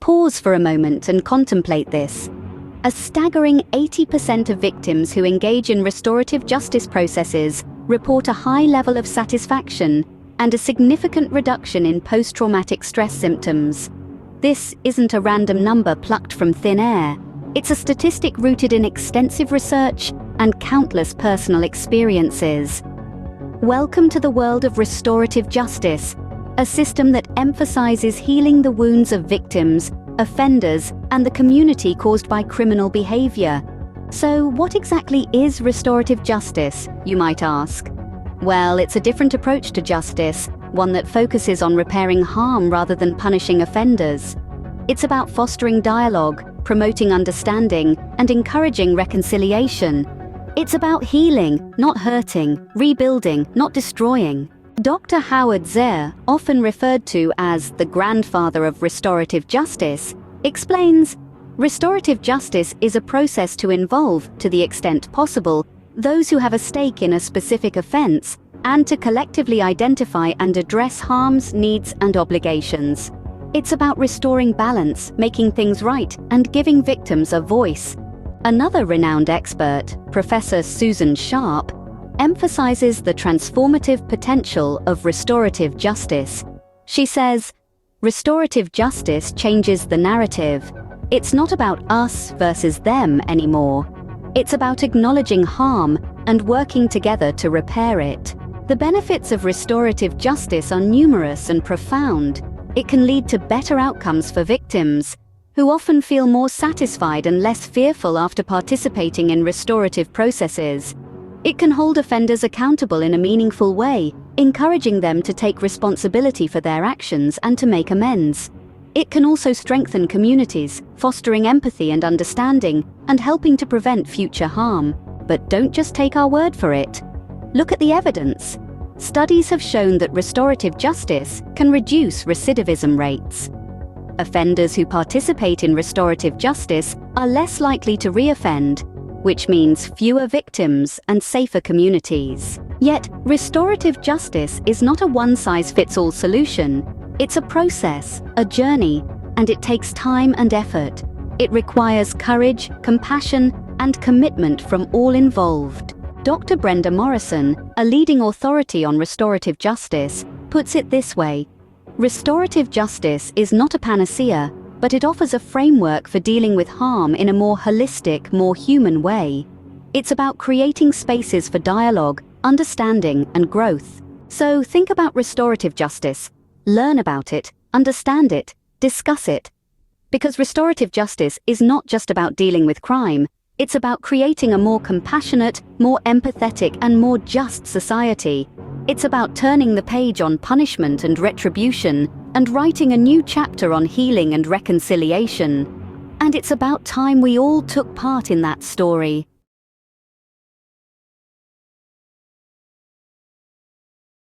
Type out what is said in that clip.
Pause for a moment and contemplate this. A staggering 80% of victims who engage in restorative justice processes report a high level of satisfaction and a significant reduction in post-traumatic stress symptoms. This isn't a random number plucked from thin air. It's a statistic rooted in extensive research and countless personal experiences. Welcome to the world of restorative justice, a system that emphasizes healing the wounds of victims, offenders, and the community caused by criminal behavior. So, what exactly is restorative justice, you might ask? Well, it's a different approach to justice, one that focuses on repairing harm rather than punishing offenders. It's about fostering dialogue, promoting understanding, and encouraging reconciliation. It's about healing, not hurting, rebuilding, not destroying. Dr. Howard Zehr, often referred to as the grandfather of restorative justice, explains, restorative justice is a process to involve, to the extent possible, those who have a stake in a specific offense, and to collectively identify and address harms, needs, and obligations. It's about restoring balance, making things right, and giving victims a voice. Another renowned expert, Professor Susan Sharp, emphasizes the transformative potential of restorative justice. She says, restorative justice changes the narrative. It's not about us versus them anymore. It's about acknowledging harm and working together to repair it. The benefits of restorative justice are numerous and profound. It can lead to better outcomes for victims, who often feel more satisfied and less fearful after participating in restorative processes. It can hold offenders accountable in a meaningful way, encouraging them to take responsibility for their actions and to make amends. It can also strengthen communities, fostering empathy and understanding, and helping to prevent future harm. But don't just take our word for it. Look at the evidence. Studies have shown that restorative justice can reduce recidivism rates. Offenders who participate in restorative justice are less likely to reoffend, which means fewer victims and safer communities. Yet, restorative justice is not a one-size-fits-all solution. It's a process, a journey, and it takes time and effort. It requires courage, compassion, and commitment from all involved. Dr. Brenda Morrison, a leading authority on restorative justice, puts it this way: restorative justice is not a panacea, but it offers a framework for dealing with harm in a more holistic, more human way. It's about creating spaces for dialogue, understanding, and growth. So think about restorative justice. Learn about it, understand it, discuss it. Because restorative justice is not just about dealing with crime, it's about creating a more compassionate, more empathetic, and more just society. It's about turning the page on punishment and retribution and writing a new chapter on healing and reconciliation. And it's about time we all took part in that story.